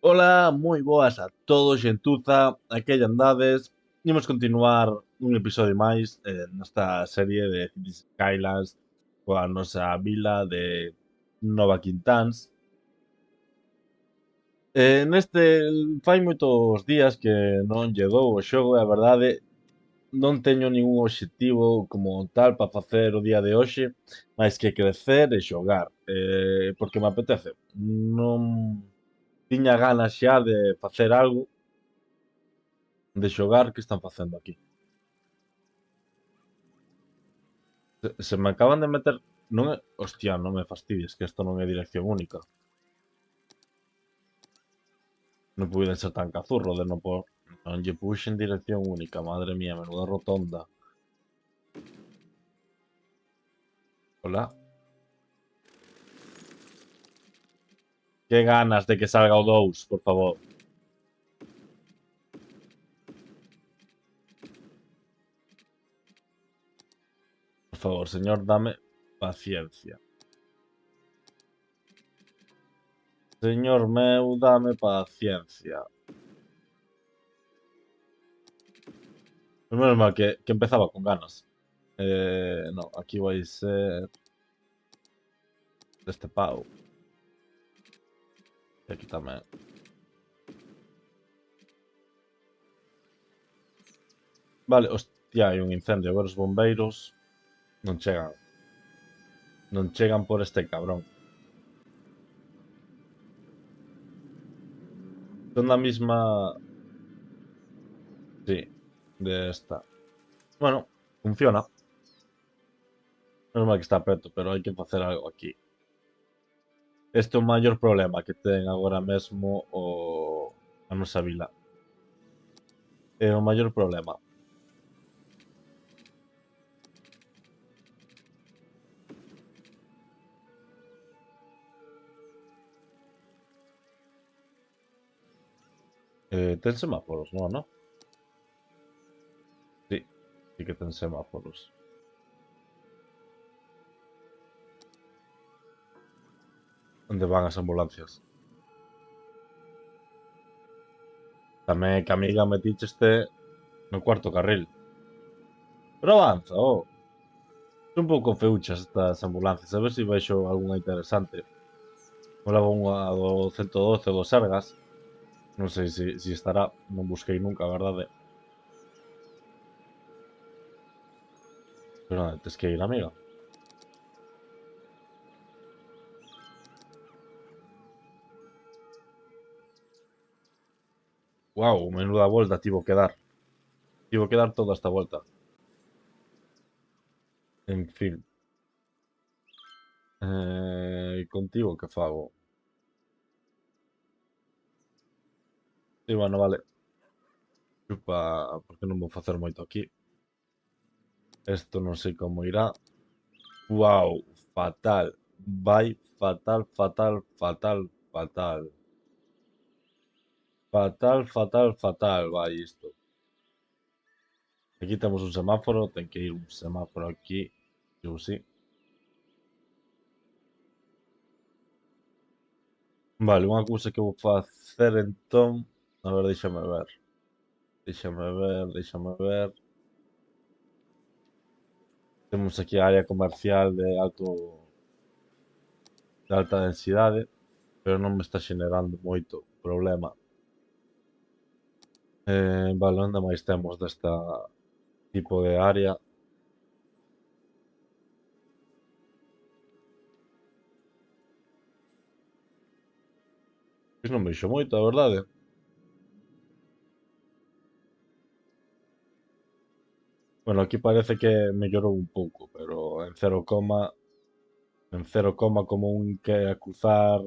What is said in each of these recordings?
Ola, moi boas a todos, xentuza, aquí andades. Imos continuar un episodio máis nesta serie de Cities Skylines coa nosa vila de Nova Quintáns. Neste fai moitos días que non lle dou o xogo e a verdade non teño ningún obxectivo como tal para facer o día de hoxe, máis que crecer e xogar, porque me apetece. Non tiña ganas xa de facer algo de xogar. Que están facendo aquí? Se me acaban de meter... Non é... Hostia, non me fastidies, que isto non é dirección única. Non puiden ser tan cazurro de non por... Non lle puxen dirección única, madre mía, menuda rotonda. Hola. Que ganas de que salga o 2, por favor. Por favor, señor, dame paciencia. Señor meu, dame paciencia. Menos mal que empezaba con ganas. No, aquí vai ser... Deste pau. E aquí tamén. Vale, hostia, hai un incendio. Agora os bombeiros non chegan. Non chegan por este cabrón. Son da misma... Sí, de esta. Bueno, funciona. Menos mal que está preto, pero hai que facer algo aquí. Este é o maior problema que ten agora mesmo a nosa vila. É o maior problema. Ten semáforos, non? Sí, sí que ten semáforos. Onde van as ambulancias? Tamén é que amiga meticheste no cuarto carril. Pero avanza, oh. Son un pouco feuchas estas ambulancias. A ver se vexo algunha interesante. Molaba unha do 112 do Sergas. Non sei se estará. Non busquei nunca, a verdade. Pero nada, tes que ir, amiga. Guau, menuda volta tivo que dar. Tivo que dar toda esta volta. En fin. Contigo que fago? Sí, bueno, vale. Chupa, porque non vou facer moito aquí. Isto non sei como irá. Guau, fatal. Vai fatal, fatal, fatal, fatal. Fatal, fatal, fatal, vai isto. Aquí temos un semáforo, ten que ir un semáforo aquí, eu sí. Vale, unha cousa que vou facer entón... A ver, déixame ver. Déixame ver, déixame ver. Temos aquí a área comercial de alta densidade, pero non me está xenerando moito problema. Vale, onde máis temos desta tipo de área? Pois non vexo moito, a verdade. Bueno, aquí parece que mellorou un pouco, pero en 0, como un que a cruzar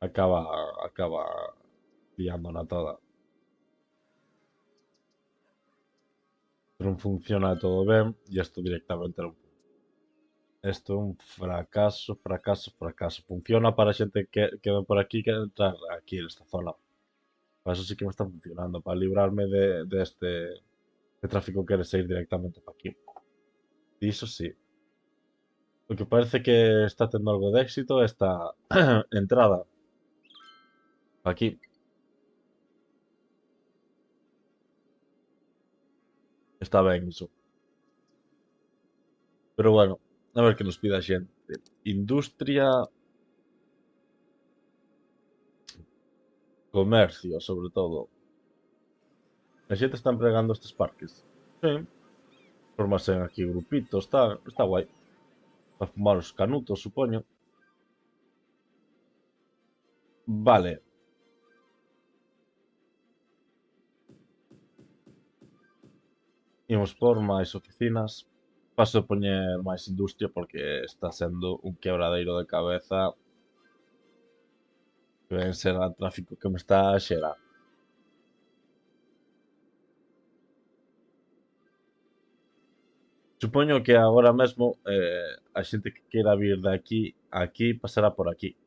acaba acaba liándola toda. Non funciona todo ben e isto directamente non funciona. Isto é un fracaso, fracaso, fracaso. Funciona para a xente que ven por aquí que entrar aquí nesta zona. Para eso sí que me está funcionando, para librarme de este de tráfico que quere sair directamente para aquí. Iso sí. O que parece que está tendo algo de éxito esta entrada. Aquí. Está ben iso. Pero bueno, a ver que nos pide a xente. Industria, comercio, sobre todo. A xente está empregando estes parques. Sí. Formarse aquí grupitos, está guai. Para fumar os canutos, supoño. Vale. Imos por máis oficinas. Paso a poñer máis industria porque está sendo un quebradeiro de cabeza que ven ser a tráfico que me está a xerar. Supoño que agora mesmo a xente que queira vir de aquí a aquí pasará por aquí.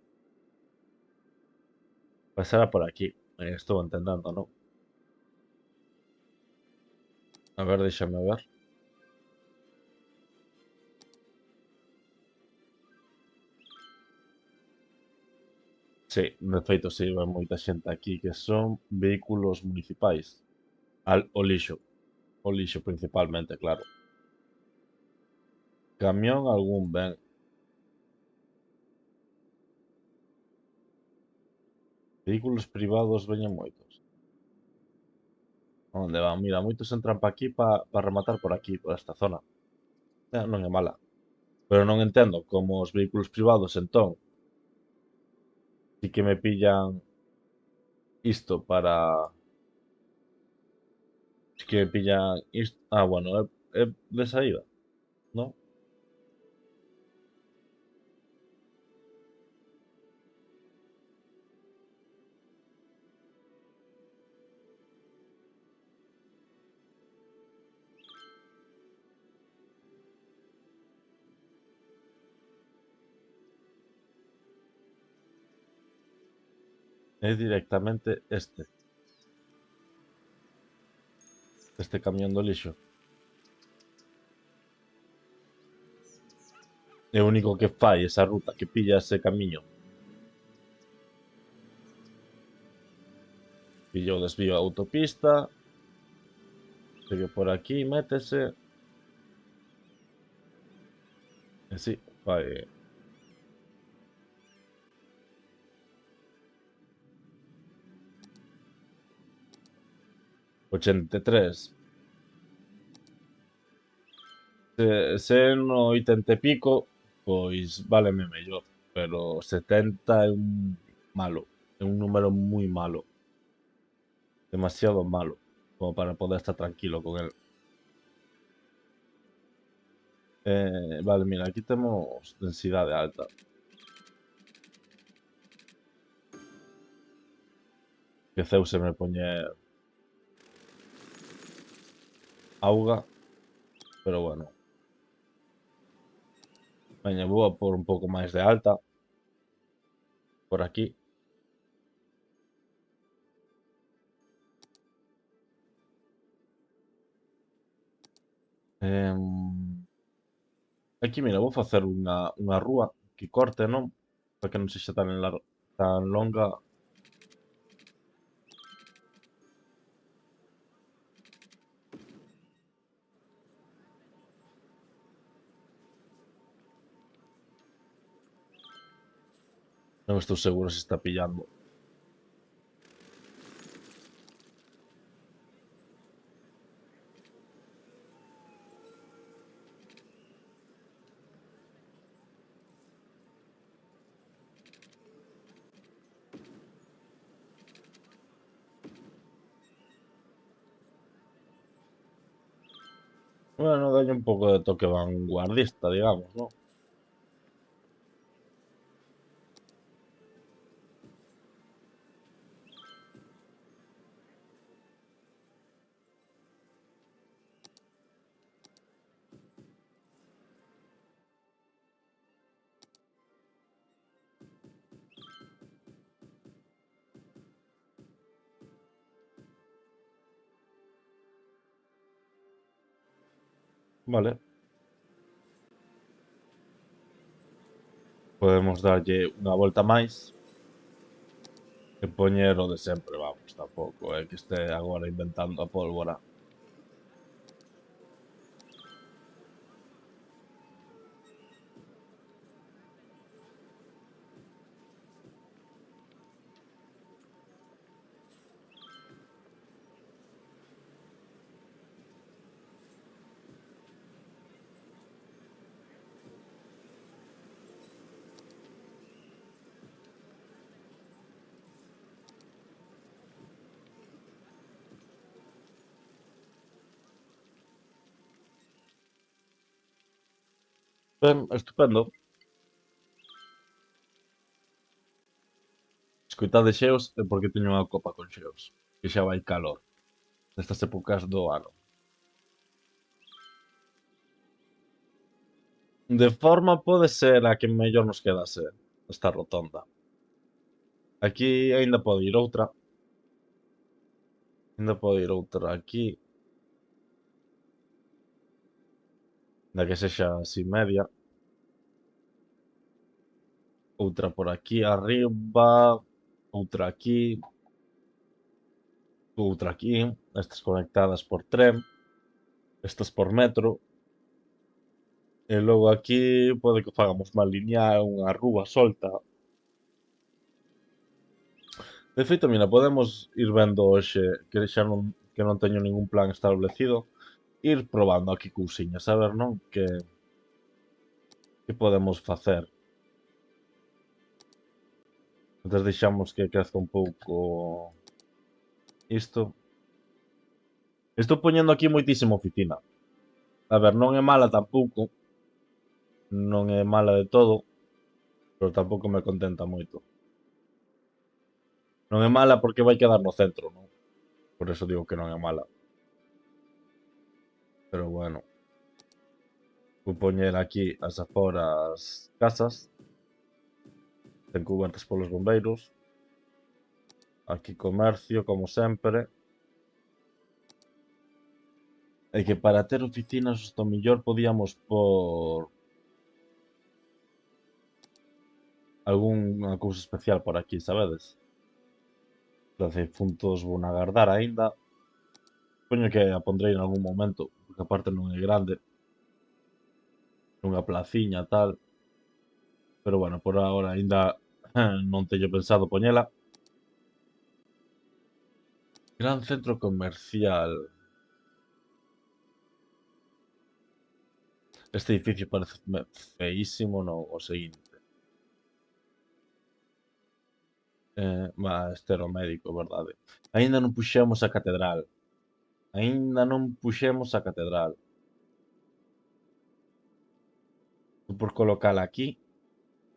Pasará por aquí. Estou entendendo, non? A ver, déxame ver. Sí, de feito, sí, vai moita xente aquí que son vehículos municipais. O lixo principalmente, claro. Camión algún ben. Vehículos privados veñen moitos. Onde van? Mira, moitos entran pa aquí pa rematar por aquí, por esta zona. Non é mala. Pero non entendo como os vehículos privados, entón, si que me pillan isto para... Si que me pillan isto... Ah, bueno, é de saída, non? É directamente este camión do lixo. É o único que fai esa ruta, que pilla ese camiño. Pilla o desvío a autopista, segue por aquí, métese, e si, fai 83. Se no 80 e pico, pois váleme mellor, pero 70 é un malo, é un número moi malo, demasiado malo, como para poder estar tranquilo con el. Vale, mira, aquí temos densidade alta. Que me poñer auga, pero bueno. Veña, vou a por un pouco máis de alta, por aquí. Em, Aquí, mira, vou facer unha rúa que corte, non? Para que non sexa tan longa. Non estou seguro se está pillando. Bueno, dalle un pouco de toque vanguardista, digamos, non? Vale. Podemos darlle unha volta máis. E poñer o de sempre, vamos, tampouco é que este agora inventando a pólvora. Ben, estupendo. Escoitade xeos é porque teño unha copa con xeos, que xa vai calor nestas épocas do ano. De forma pode ser a que mellor nos quedase esta rotonda. Aquí aínda pode ir outra. Aínda pode ir outra aquí. Da que sexa así media. Outra por aquí arriba. Outra aquí. Outra aquí. Estas conectadas por tren. Estas por metro. E logo aquí pode que fagamos má lineal, unha rúa solta. De feito, mira, podemos ir vendo hoxe que non teño ningún plan establecido, ir probando aquí cousiñas, a ver, non? Que podemos facer. Antes deixamos que crezca un pouco isto. Estou poñendo aquí moitísima oficina. A ver, non é mala tampouco, non é mala de todo, pero tampouco me contenta moito. Non é mala porque vai quedar no centro, non? Por eso digo que non é mala. Pero bueno. Vou poñer aquí as aforas casas, ten cubertas polos bombeiros. Aquí comercio, como sempre. E que para ter oficinas do mellor podíamos por algunha cousa especial por aquí, sabedes? 13 puntos vou agardar aínda. Poño que a pondrei en algún momento, porque aparte non é grande. Unha placiña, tal. Pero bueno, por agora aínda non teño pensado poñela. Gran centro comercial. Este edificio parece feísimo, non? O seguinte. Este era o médico, verdade. Aínda non puxemos a catedral. Aínda non puxemos a catedral. Vou por colocala aquí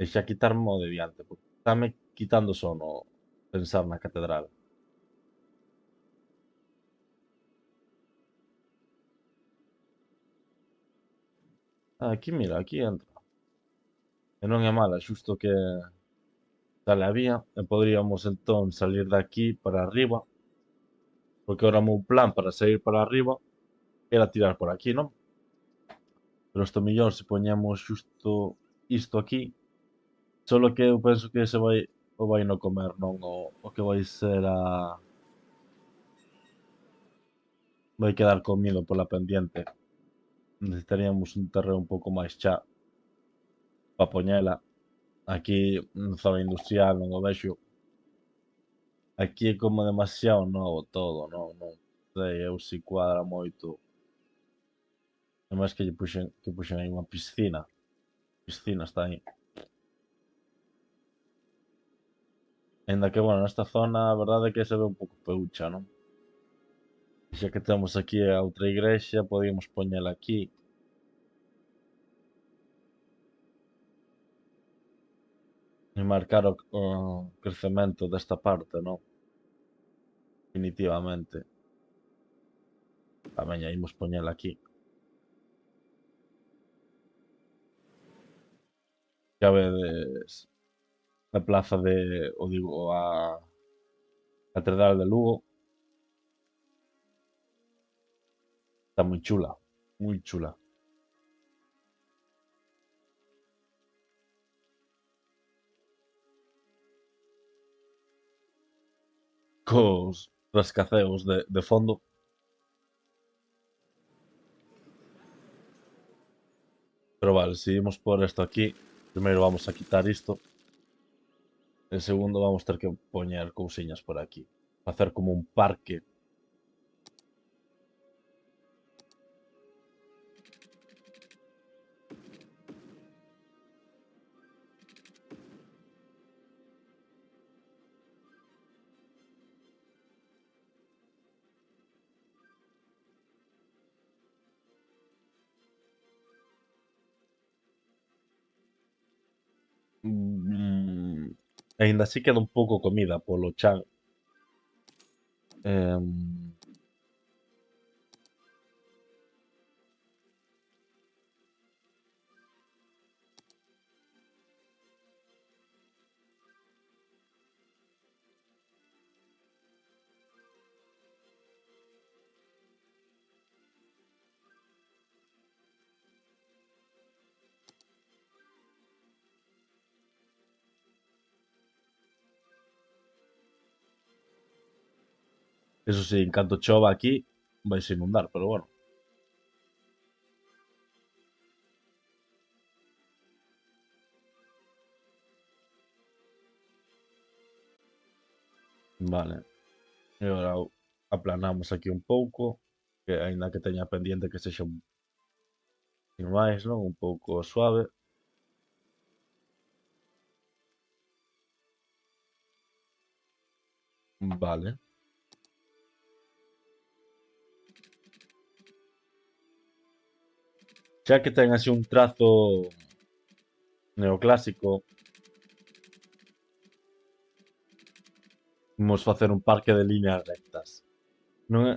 e xa quitarme o de diante, porque estame quitando sono pensar na catedral. Aquí, mira, aquí entra. E non é mala, xusto que sale a vía e poderíamos entón salir de aquí para arriba, porque ahora o meu plan para sair para arriba era tirar por aquí, non? Pero isto mellor se poñemos xusto isto aquí, solo que eu penso que se vai o vai no comer, non o que vai ser a vai quedar comido pola pendiente. Necesitaríamos un terreo un pouco máis xa para poñela. Aquí na zona industrial non o vexo. Aquí é como demasiado novo todo, non sei eu se cuadra moito. É máis que puxen aí unha piscina. Piscina está aí. Aínda que, bueno, nesta zona a verdade é que se ve un pouco peucha, non? Xa que temos aquí a outra igrexa, podíamos poñela aquí. E marcar o crecemento desta parte, non? Definitivamente. Tamén imos poñela aquí. Xa vedes a plaza de, o digo, a Catedral de Lugo. Está moi chula, moi chula. cos rascaceos de fondo. Pero vale, seguimos por esto aquí. Primeiro vamos a quitar isto. E segundo vamos ter que poñer cousiñas por aquí. Facer como un parque. Mm, Aínda así queda un pouco comida polo chan. Em, Eso sí, en canto chova aquí, vais inundar, pero bueno. Vale. E agora aplanamos aquí un pouco, que aínda que teña pendiente que sexa un poquinho máis, non? Un pouco suave. Vale. Xa que ten así un trazo neoclásico, imos facer un parque de líneas rectas. Non é?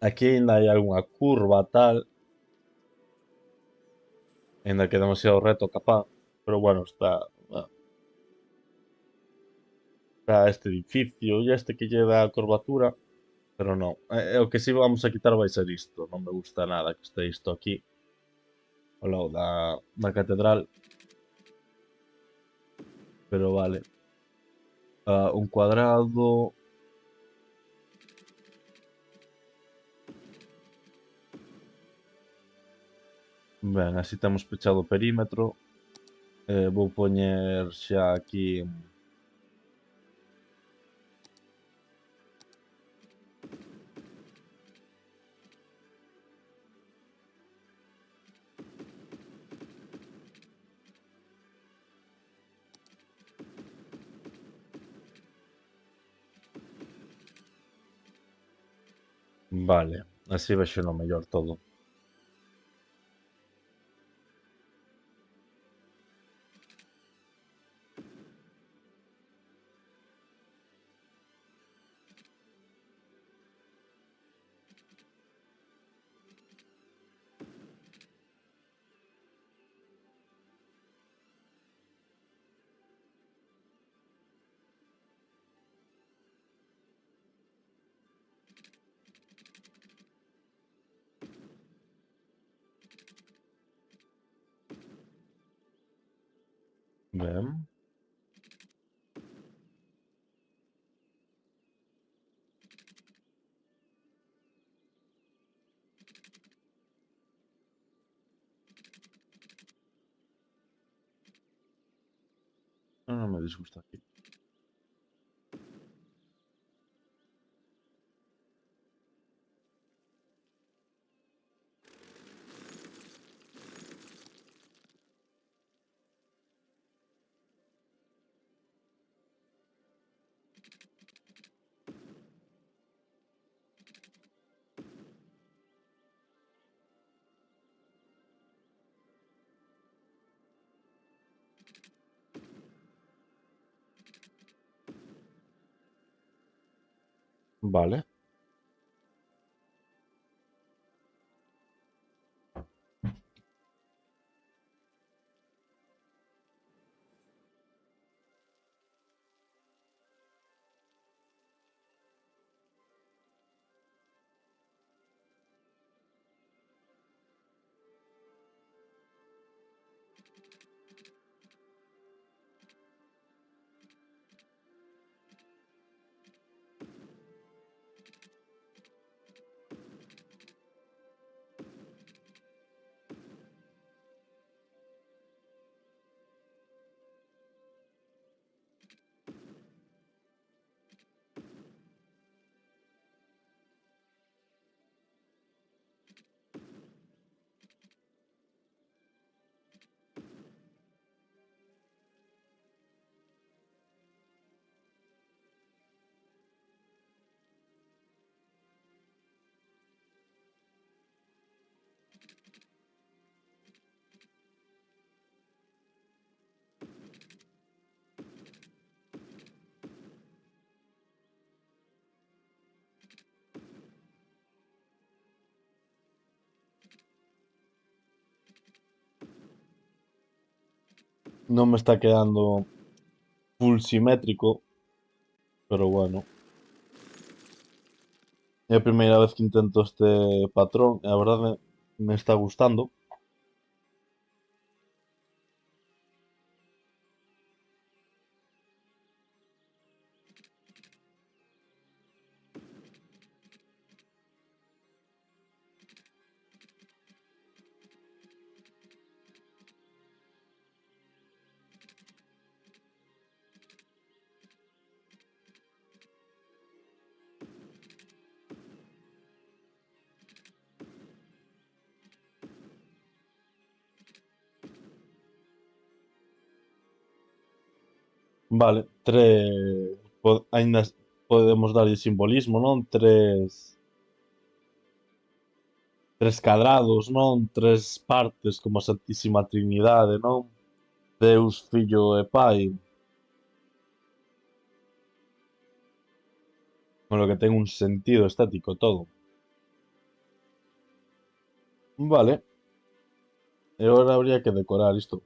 Aquí aínda hai algunha curva tal, aínda que demasiado reto capaz, pero bueno, está este edificio e este que lle dá a curvatura, pero non. O que si vamos a quitar vai ser isto, non me gusta nada que este isto aquí, ao lado da catedral, pero vale. Un cuadrado. Ben, así temos pechado o perímetro. Vou poñer xa aquí. Vale, así vexo no mellor todo. Ben. Non me disgusta aquí. Vale. No me está quedando full simétrico, pero bueno. É a primeira vez que intento este patrón e a verdade me está gustando. Vale, aínda podemos darlle simbolismo, non? Tres cadrados, non? Tres partes como a Santísima Trinidade, non? Deus, Fillo e Pai, con lo que ten un sentido estético todo. Vale, e agora habría que decorar isto.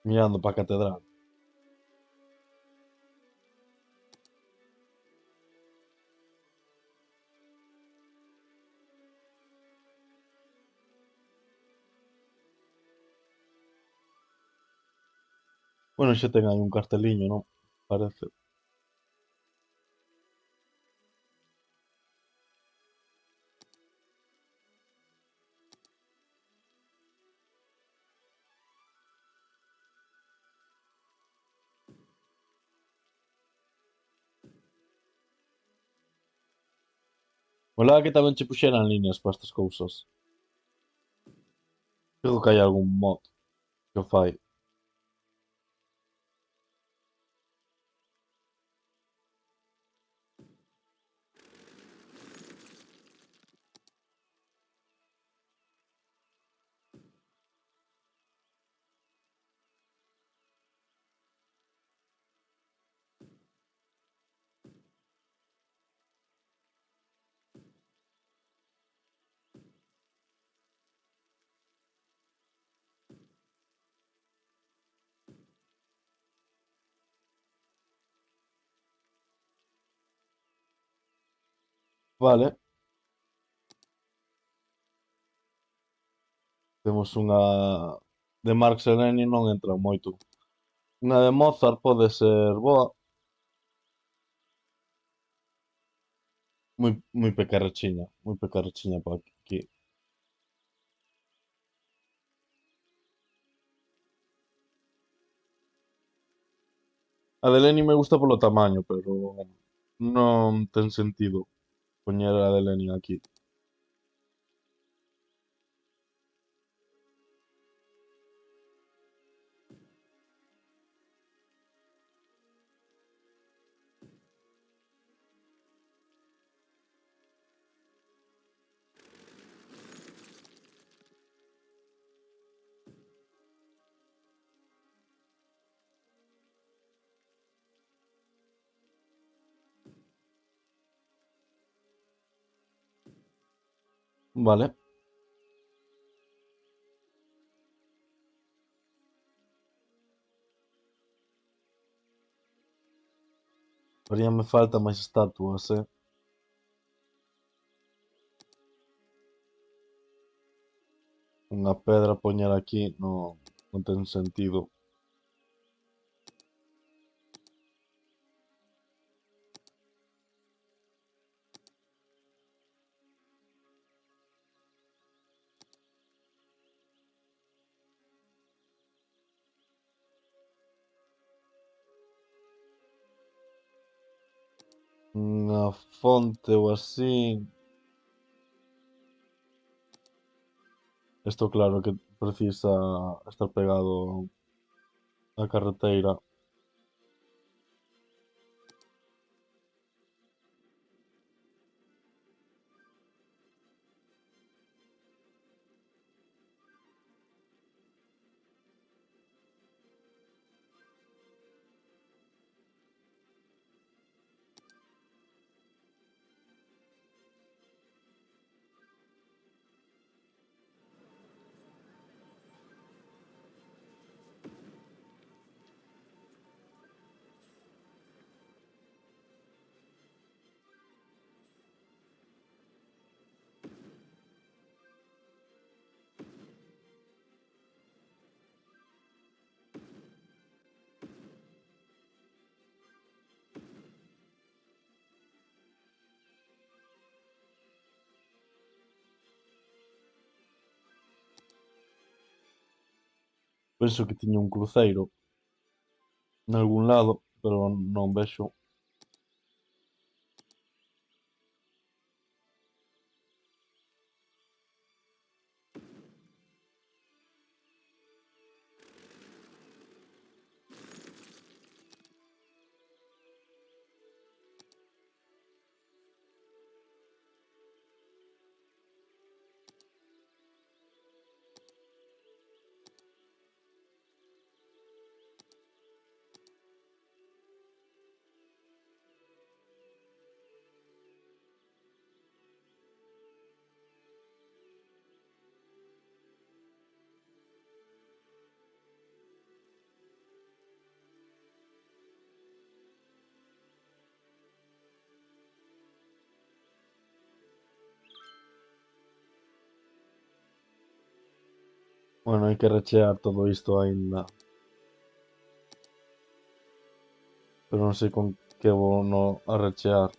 Mirando para a catedral. Bueno, xa ten aí un carteliño, non? Parece. Molaba que tamén che puxeran líneas para estas cousas. Creo que hai algún mod que o fai. Vale, temos unha de Marx e Lenin non entra moito. Unha de Mozart pode ser boa, moi pecarrechiña para aquí. A de Lenin me gusta polo tamaño, pero non ten sentido poñer a de Lenin aquí. Vale, faríame falta máis estatuas, eh? Unha pedra poñer aquí non ten sentido. Unha fonte ou así. Isto claro que precisa estar pegado á carreteira. Penso que tiña un cruceiro nalgún lado, pero non vexo. Bueno, hai que rechear todo isto aínda, pero non sei con que vou no a rechear.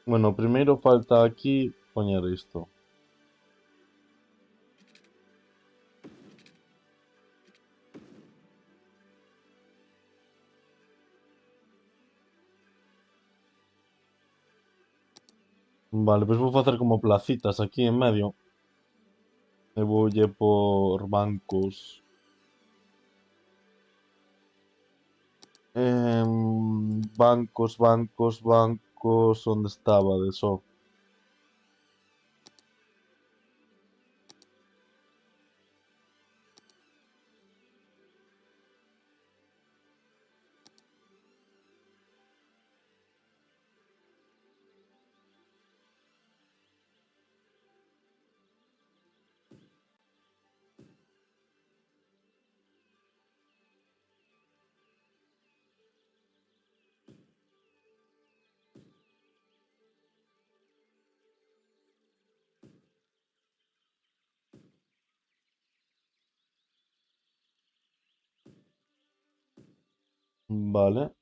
Bueno, primeiro falta aquí poñer isto. Vale, pois vou facer como placitas aquí en medio e voulle por bancos. Bancos, bancos, bancos, onde estaba de só. Vale.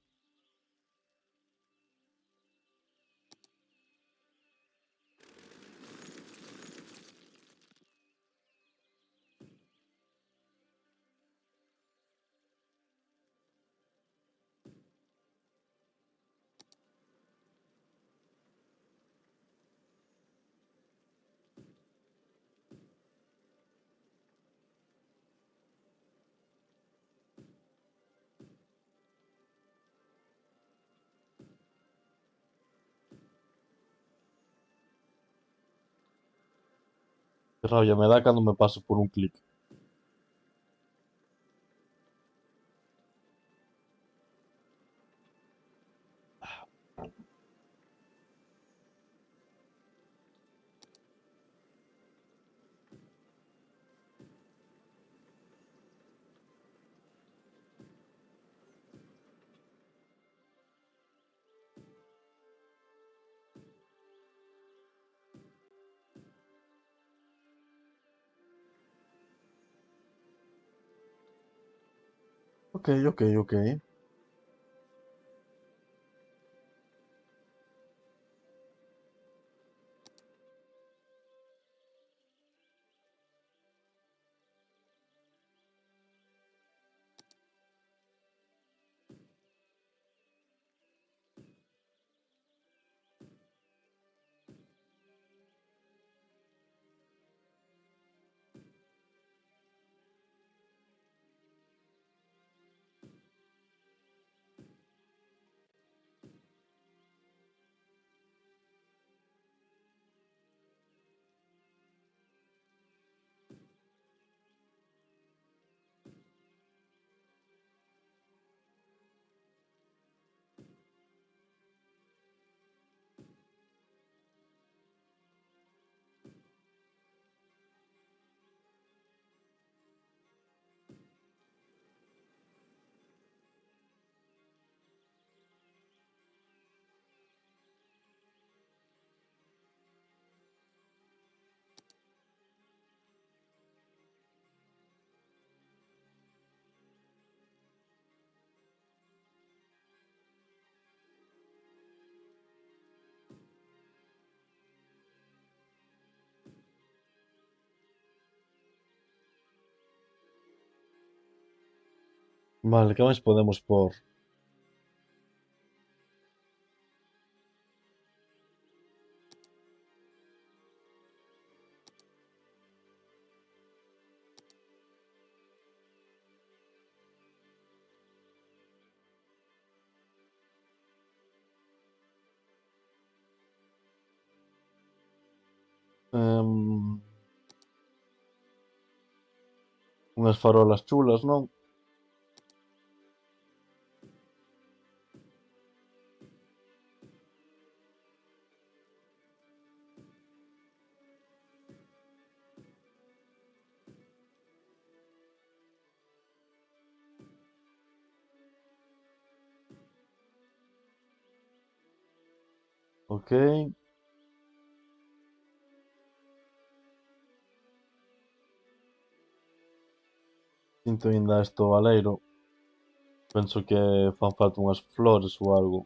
Que rabia me dá cando me paso por un clic. Ok, ok, ok. Vale, que máis podemos por? Em, Unhas farolas chulas, non? Ok. Sinto ainda este baleiro. Penso que fan falta unhas flores ou algo.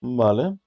Vale.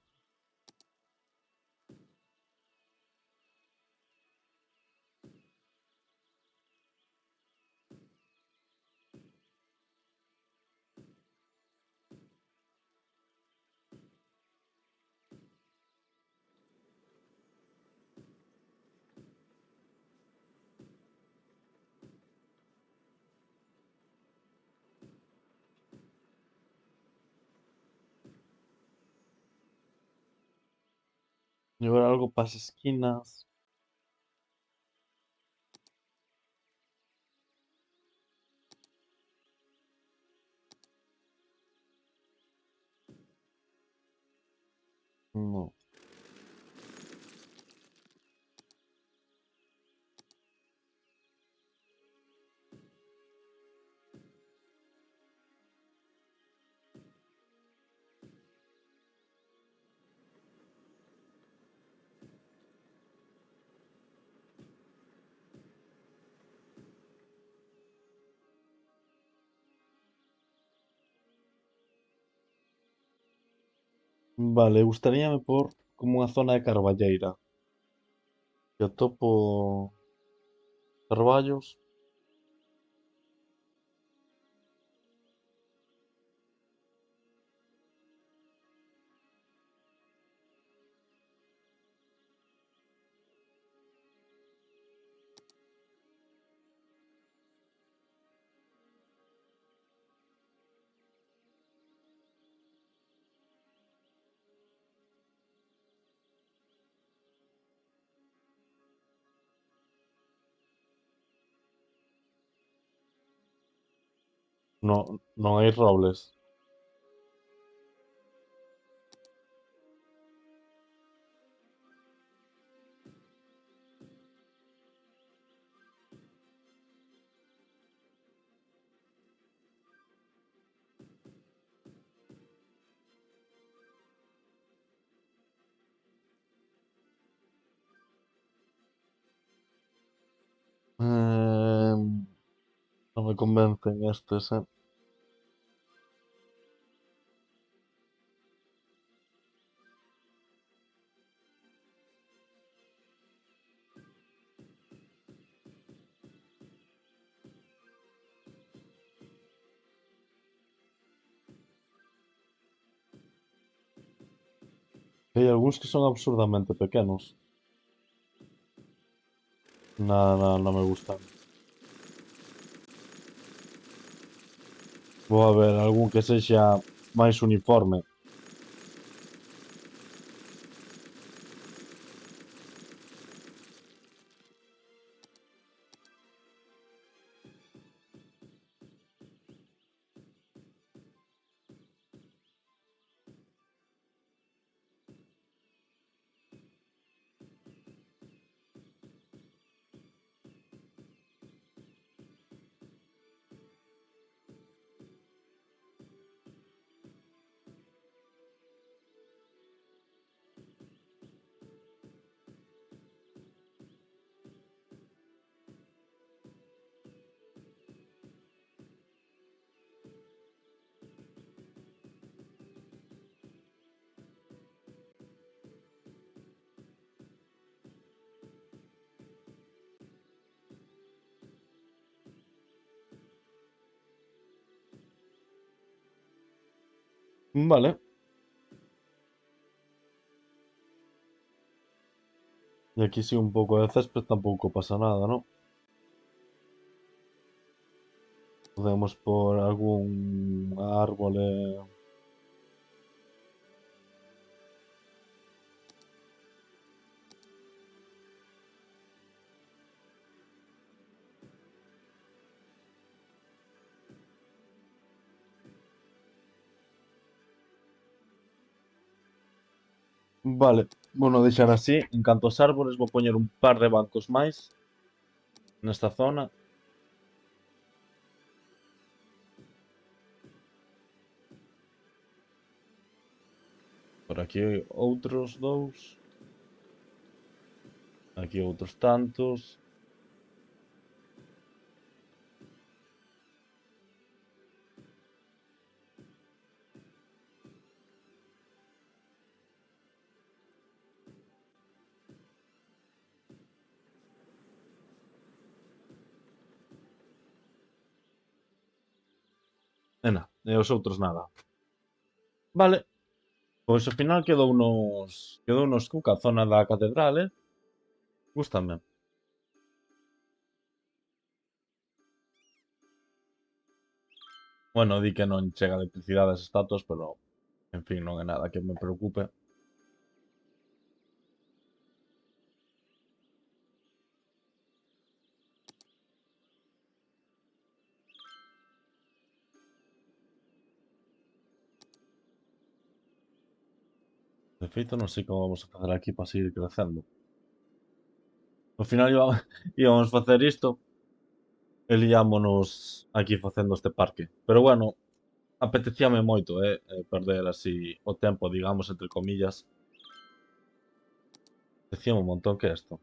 Llevar algo para as esquinas. No. Vale, gustaríame por como unha zona de carballeira. Que atopo carballos. No, non hai robles. Non me convencen estes, eh. Hai algúns que son absurdamente pequenos. Nada, nada, non me gustan. Vou a ver algún que sexa máis uniforme. Vale. Y aquí sí un poco de césped tampoco pasa nada, ¿no? Podemos por algún árbol. Vale. Bueno, deixar así. En canto aos árboles, vou poñer un par de bancos máis nesta zona. Por aquí outros dous. Aquí outros tantos. E nada. E os outros nada. Vale. Pois ao final quedounos cuca a zona da catedral, eh? Gústame. Bueno, di que non chega electricidade ás estatuas, pero en fin, non é nada que me preocupe. De feito, non sei como vamos a facer aquí para seguir crecendo. Ao final íbamos facer isto e liámonos aquí facendo este parque. Pero bueno, apetecíame moito, perder así o tempo, digamos, entre comillas. Apetecíame un montón que é isto.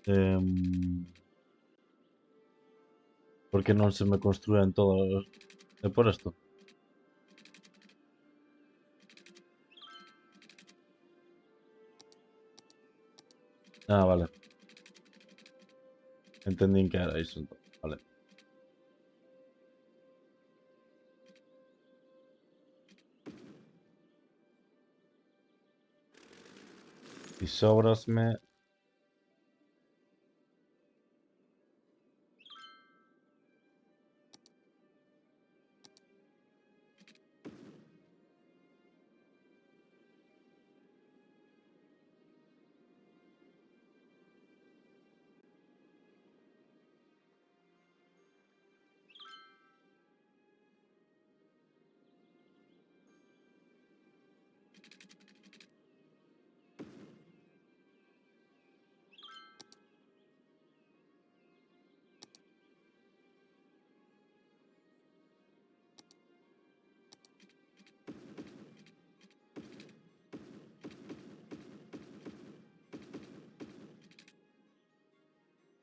Em, por que non se me construen todos? É por isto? Ah, vale. Entendín que era iso, entón. Vale. E sobrasme.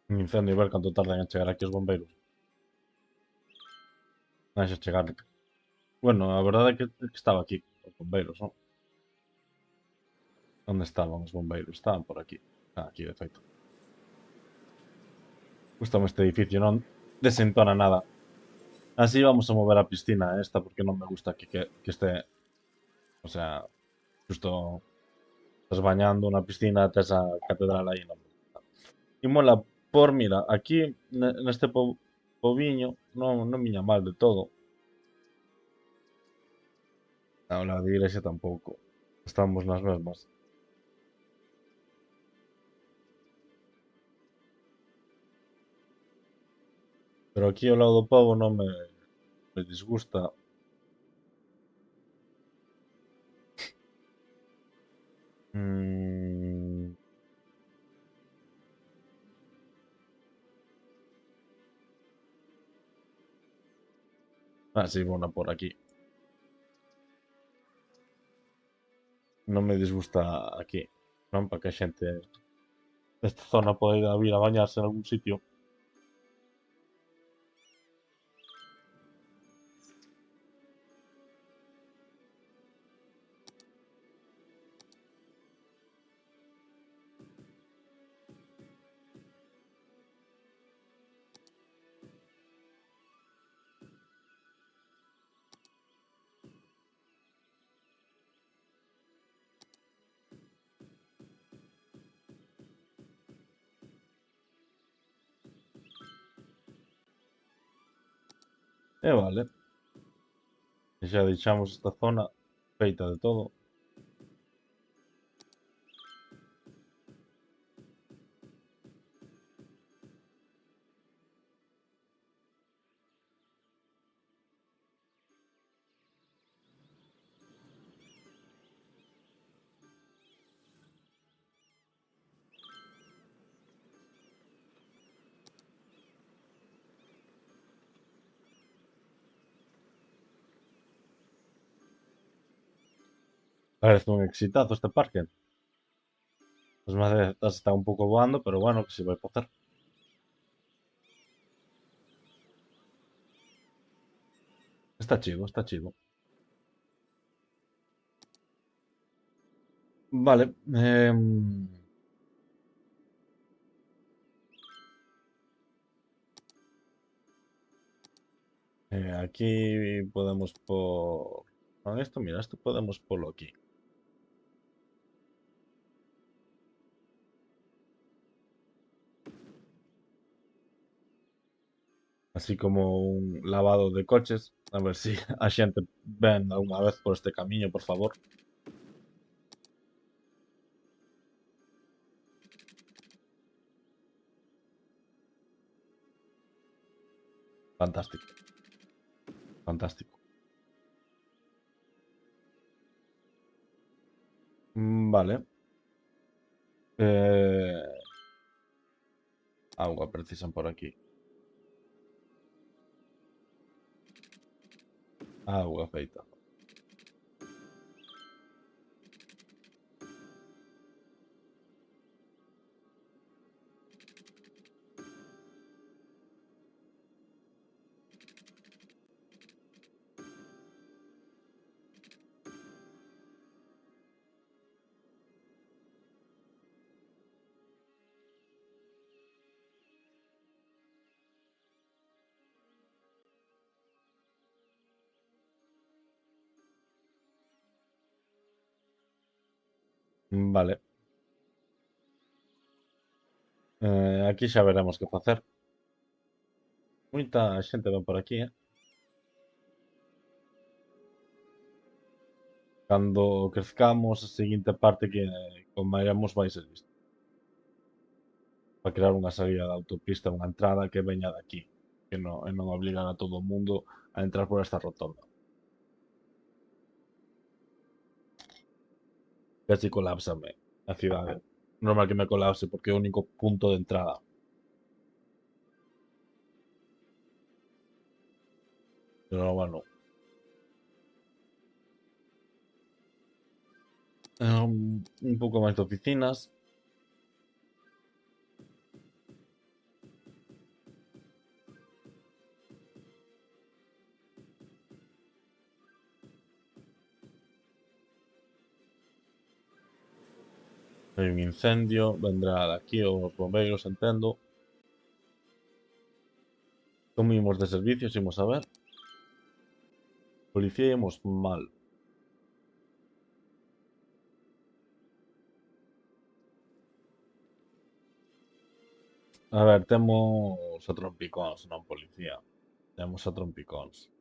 Un incendio e ver canto tardan en chegar aquí os bombeiros. Non xa chegar. Bueno, a verdade é que estaba aquí os bombeiros, non? Onde estaban os bombeiros? Estaban por aquí. Ah, aquí, de feito. Gústame este edificio, non desentona nada. Así vamos a mover a piscina esta porque non me gusta que este, o sea, justo estás bañando na piscina, tes a catedral aí, non me gusta. E mola por, mira, aquí neste pobiño non miña mal de todo. A la de iglesia tampouco. Estamos nas mesmas. Pero aquí ao lado do pobo non me disgusta. Mm, ah, sí, bueno, por aquí. Non me disgusta aquí, non? Para que a xente esta zona pode ir a bañarse en algún sitio. E vale, xa deixamos esta zona feita de todo. Parece un exitazo este parque. As macetas están un pouco voando, pero bueno, que se vai facer. Está chido, está chido. Vale. Aquí podemos por... Con esto, mira, esto podemos ponerlo aquí. Así como un lavado de coches. A ver si a xente ven alguna vez por este camiño, por favor. Fantástico, fantástico. Vale. Eh, Agua precisan por aquí. Agua feita. Vale. Aquí xa veremos que facer. Moita xente ven por aquí, eh? Cando crezcamos, a seguinte parte que comeremos vai ser isto. Para crear unha saída de autopista, unha entrada que veña de aquí. Que non, e non obligan a todo o mundo a entrar por esta rotonda. Casi colapsame a cidade. Normal que me colapse porque é o único punto de entrada. Pero bueno, un pouco máis de oficinas. Hai un incendio, vendrá de aquí os bombeiros, entendo. Como imos de servicios, imos a ver. Policía imos mal. A ver, temos a trompicóns, non policía. Temos a trompicóns.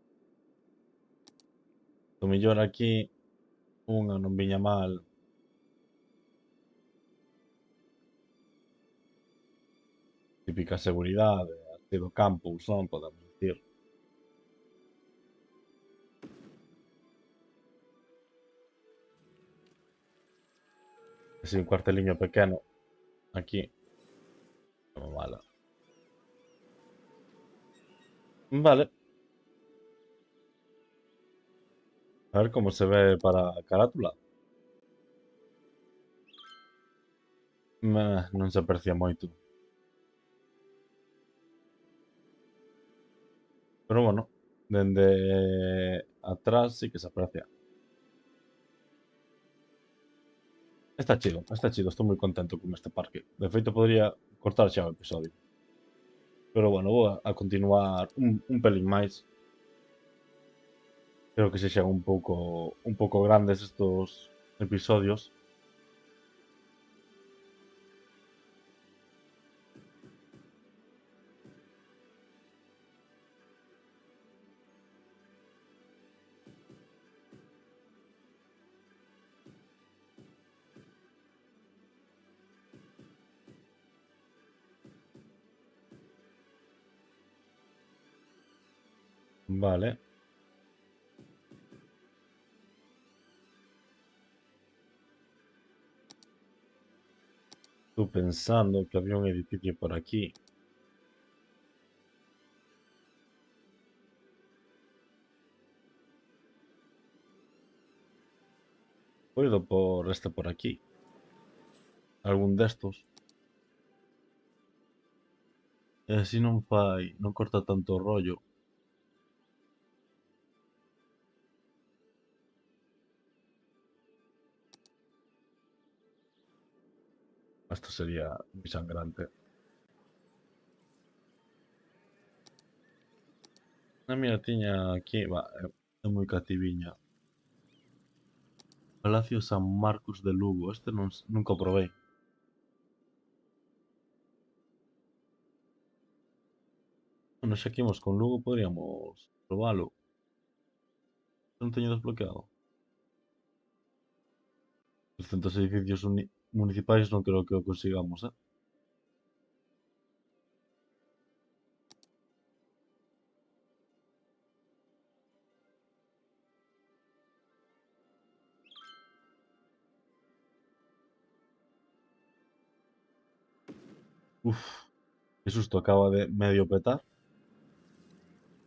O mellor aquí unha non viña mal. Típica seguridade, así do campus, non podemos dicir. Así un cuarteliño pequeno. Aquí, como mala. Vale, a ver como se ve para a carátula. Non se aprecia moito. Pero bueno, dende atrás sí que se aprecia. Está chido, estou moi contento con este parque. De feito, podría cortar xa o episodio. Pero bueno, vou a continuar un pelín máis. Creo que sexan un pouco grandes estos episodios. Vale. Estou pensando que había un edificio por aquí. Podo por este por aquí. Algún destos. E así non corta tanto o rollo. Isto sería moi sangrante. Mira, tiña aquí, é moi cativiña. Palacio San Marcos de Lugo. Este nunca o probei. Bueno, xa que imos con Lugo, podríamos probalo. Non teño desbloqueado. 300 edificios municipais non creo que o consigamos, eh? Uf, que susto, acaba de medio petar.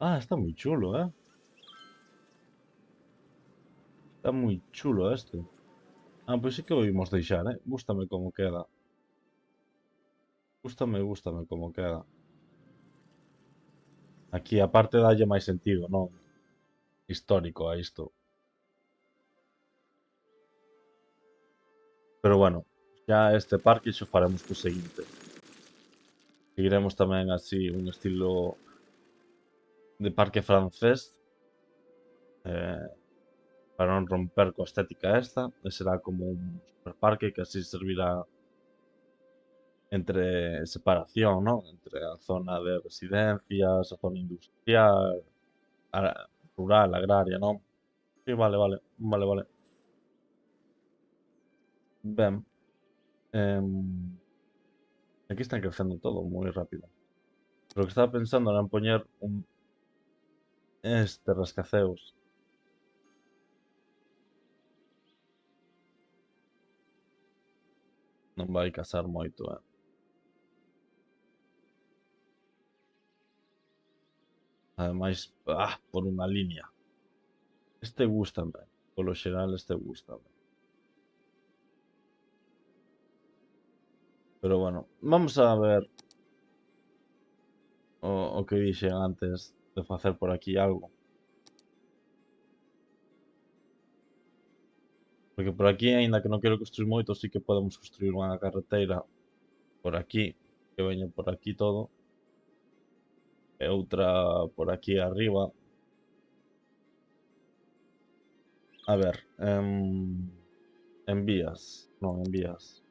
Ah, está moi chulo, eh? Está moi chulo este. Ah, pois sí que o imos deixar, eh? Gústame como queda. Gústame como queda. Aquí, aparte, dalle máis sentido, non? Histórico a isto. Pero bueno, xa este parque xo faremos co seguinte. Seguiremos tamén así un estilo de parque francés, eh, para non romper coa estética esta, e será como un superparque que así servirá entre separación, non? Entre a zona de residencias, a zona industrial, rural, agraria, non? Sí, vale. Ben, aquí están crecendo todo moi rápido. Pero o que estaba pensando era en poñer este rascaceos. Non vai casar moito, eh? Ademais, por unha liña. Este gústame. Polo xeral, este gústame. Pero bueno, vamos a ver o que dixen antes de facer por aquí algo. Porque por aquí, aínda que non quero construir moito, sí que podemos construir unha carreteira por aquí, que veña por aquí todo, e outra por aquí arriba. A ver, en vías, non en vías.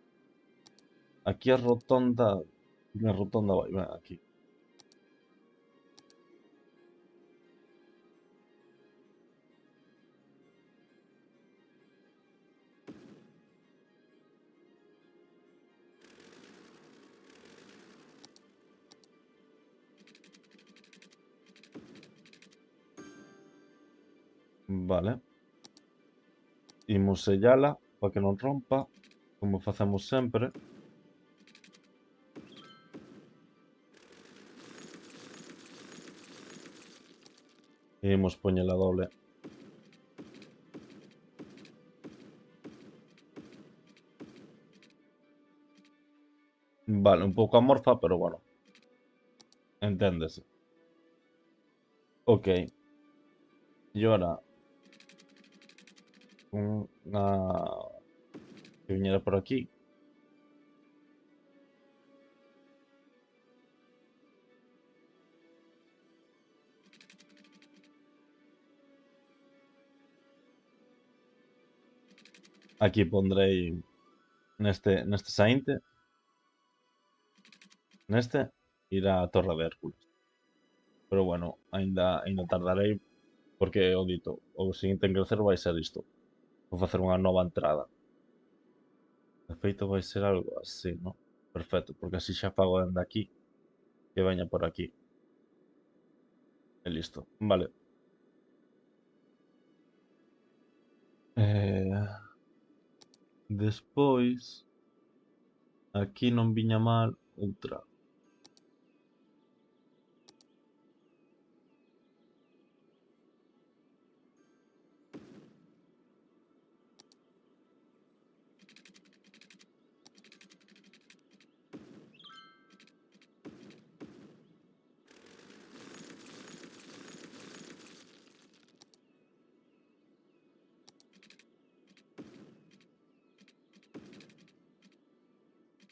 Aquí a rotonda, vai, aquí. Vale. Imos sellala para que non rompa, como facemos sempre. E imos poñela doble. Vale, un pouco amorfa, pero bueno, enténdese. Ok, y ahora una que viniera por aquí. Aquí pondré neste saínte, neste, ir á Torre de Hércules. Pero bueno, aínda tardarei porque o dito, o seguinte en crecer vai ser isto. Vou facer unha nova entrada. De feito vai ser algo así, ¿no? Perfecto, porque así xa fago dende aquí que veña por aquí. E listo. Vale. Eh, Despois, aquí non viña mal outra.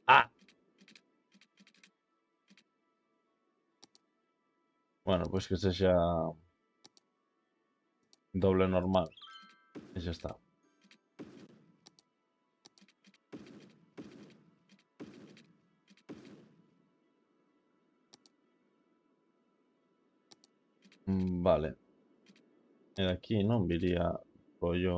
Ah! Bueno, pois que sexa doble normal. E xa está. Vale. E de aquí non viría rollo...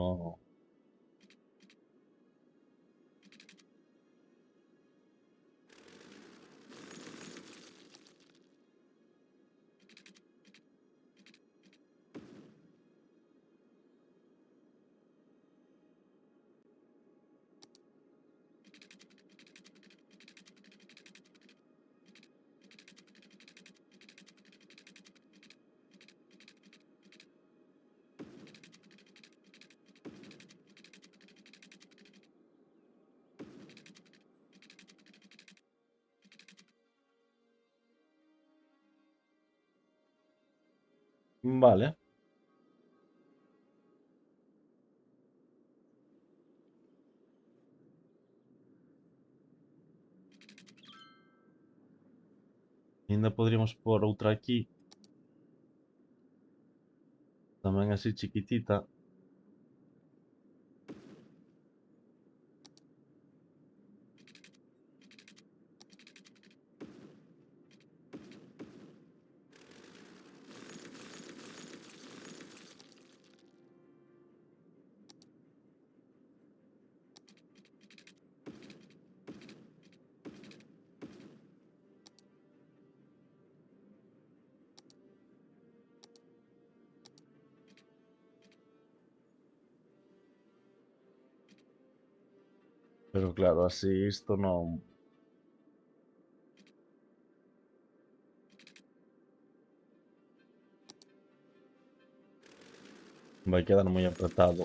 Vale. Ainda podríamos pôr outra aquí, tamén así chiquitita. Pero claro, así isto non vai quedar moi apretado.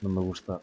No me gusta.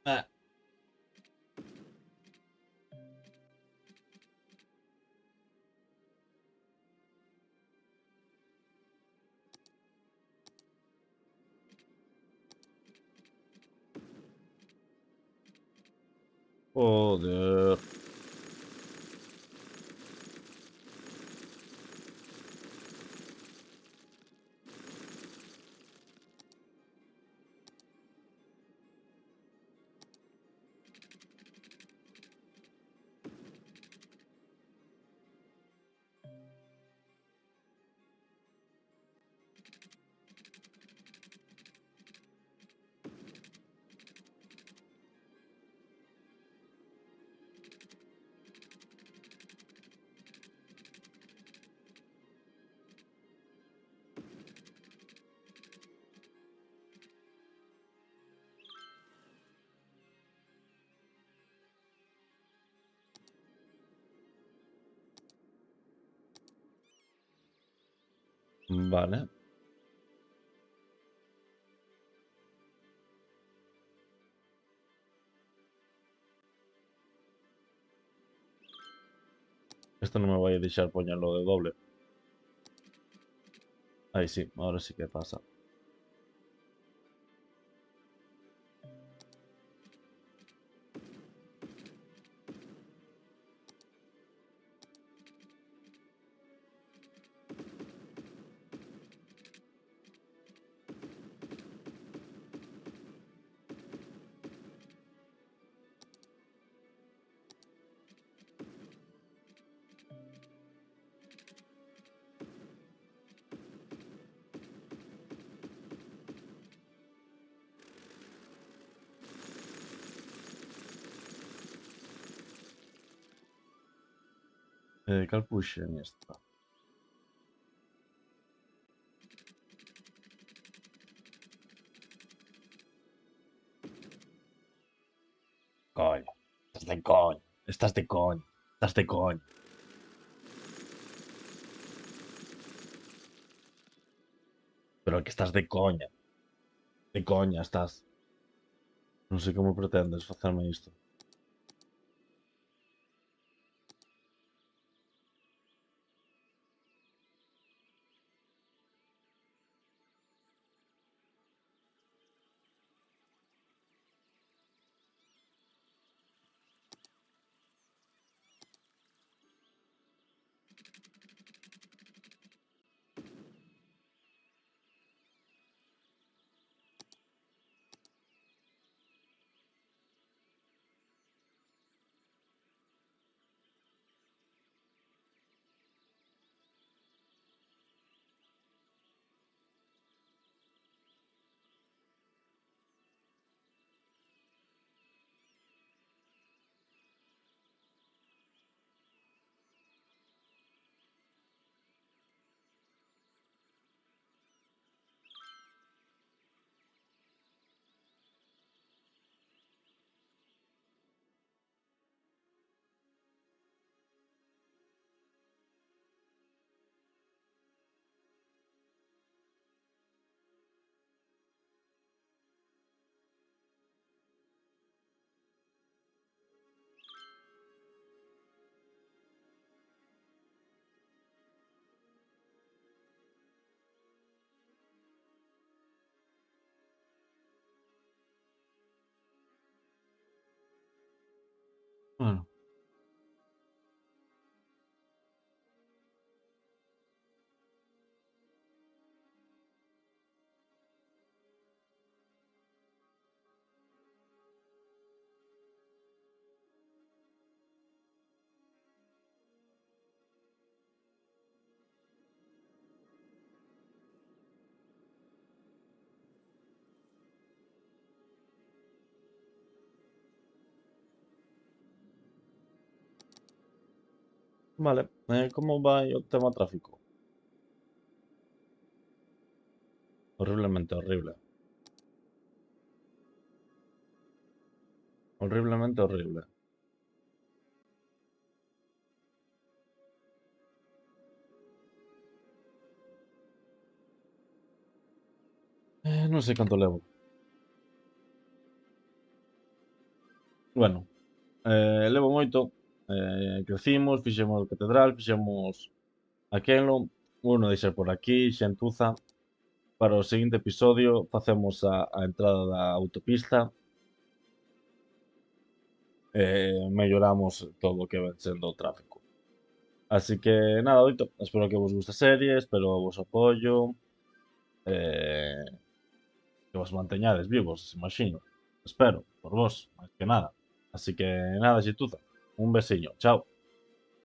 Ah, joder. Vale. Esto no me va a dejar ponerlo de doble. Ahí sí, ahora sí que pasa. Calpuxe en esta. Coño. Estás de coño. Estás de coño. Estás de coño. Pero que estás de coña. De coña estás. No sé cómo pretendes hacerme esto. Bueno, vale. ¿Cómo va el tema tráfico? Horriblemente horrible. Horriblemente horrible. Non sei canto levo. Bueno, levo moito. Crecimos, fixemos a catedral, fixemos aquelo. Uno deixar por aquí, xentuza. Para o seguinte episodio facemos a entrada da autopista e melloramos todo o que ven sendo o tráfico. Así que nada, Oito, espero que vos guste a serie, espero o vosso apoio, eh, que vos manteñades vivos, imagino. Espero, por vos, máis que nada. Así que nada, xituza, un besiño, chao.